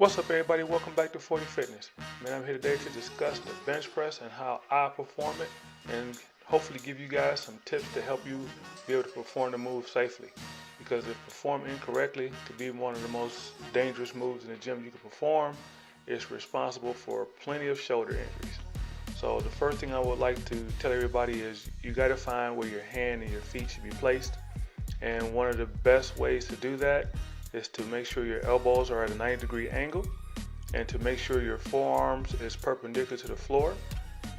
What's up, everybody? Welcome back to 40 Fitness. Man, I'm here today to discuss the bench press and how I perform it, and hopefully give you guys some tips to help you be able to perform the move safely. Because if performed incorrectly, it could be one of the most dangerous moves in the gym you can perform. It's responsible for plenty of shoulder injuries. So the first thing I would like to tell everybody is you got to find where your hand and your feet should be placed. And one of the best ways to do that is to make sure your elbows are at a 90-degree angle, and to make sure your forearms is perpendicular to the floor,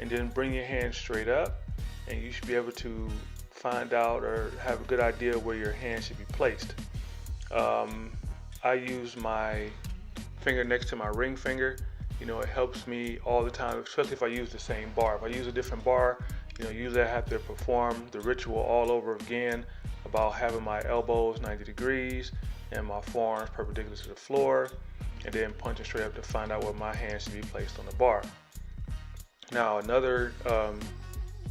and then bring your hands straight up, and you should be able to find out or have a good idea where your hand should be placed. I use my finger next to my ring finger. It helps me all the time, especially if I use the same bar. If I use a different bar, usually I have to perform the ritual all over again about having my elbows 90 degrees and my forearms perpendicular to the floor, and then punching straight up to find out where my hand should be placed on the bar. Now, another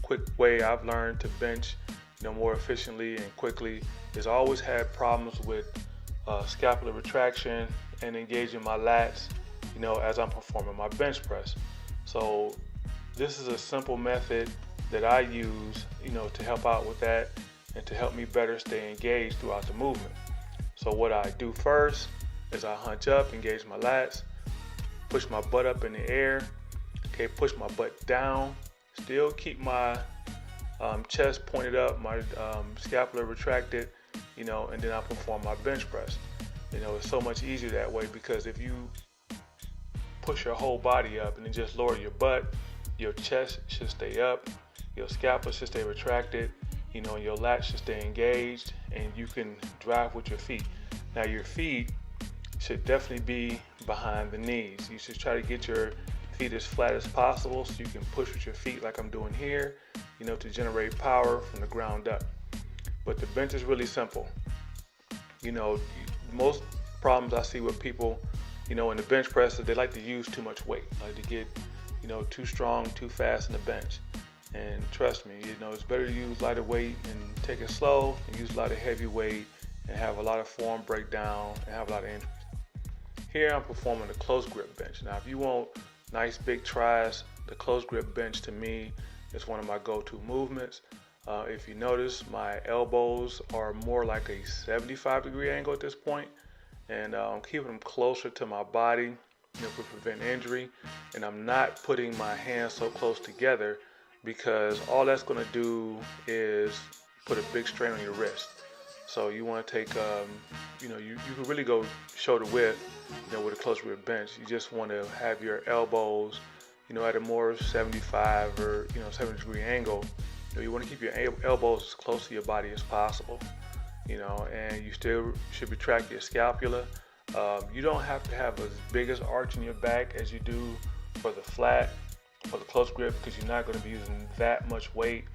quick way I've learned to bench more efficiently and quickly is I always had problems with scapular retraction and engaging my lats as I'm performing my bench press. So this is a simple method that I use to help out with that and to help me better stay engaged throughout the movement. So what I do first is I hunch up, engage my lats, push my butt up in the air, push my butt down, still keep my chest pointed up, my scapula retracted, and then I perform my bench press. It's so much easier that way, because if you push your whole body up and then just lower your butt, your chest should stay up, your scapula should stay retracted, and your lats should stay engaged, and you can drive with your feet. Now, your feet should definitely be behind the knees. You should try to get your feet as flat as possible so you can push with your feet like I'm doing here, to generate power from the ground up. But the bench is really simple. Most problems I see with people, in the bench press is they like to use too much weight, like to get, too strong, too fast in the bench. And trust me, it's better to use lighter weight and take it slow, and use a lot of heavy weight and have a lot of form breakdown and have a lot of injuries. Here I'm performing a close grip bench. Now, if you want nice big tries, the close grip bench to me is one of my go-to movements. If you notice, my elbows are more like a 75-degree angle at this point, and I'm keeping them closer to my body to prevent injury. And I'm not putting my hands so close together, because all that's going to do is put a big strain on your wrist. So you want to take, you can really go shoulder width, with a close grip bench. You just want to have your elbows, at a more 75 or 70-degree angle. You want to keep your elbows as close to your body as possible, and you still should retract your scapula. You don't have to have as big as arch in your back as you do for the flat, for the close grip, because you're not going to be using that much weight.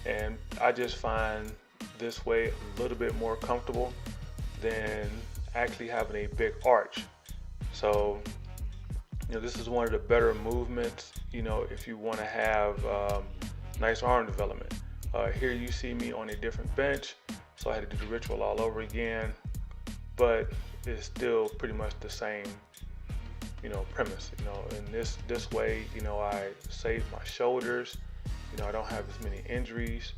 And I just find this way a little bit more comfortable than actually having a big arch. So this is one of the better movements if you want to have nice arm development. Here you see me on a different bench, so I had to do the ritual all over again, but it's still pretty much the same premise. In this way, I save my shoulders. I don't have as many injuries,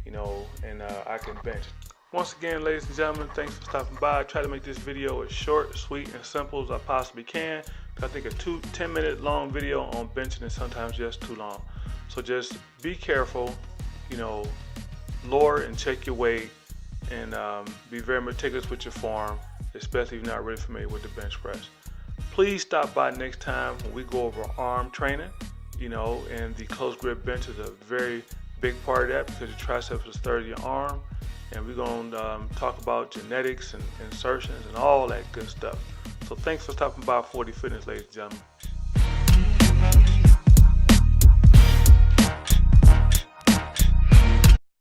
and I can bench. Once again, ladies and gentlemen, thanks for stopping by. I try to make this video as short, sweet, and simple as I possibly can. I think a 10-minute long video on benching is sometimes just too long. So just be careful, lower and check your weight, and be very meticulous with your form, especially if you're not really familiar with the bench press. Please stop by next time when we go over arm training, and the close grip bench is a very big part of that, because your triceps is third of your arm, and we're going to talk about genetics and insertions and all that good stuff. So thanks for stopping by 40 Fitness, ladies and gentlemen.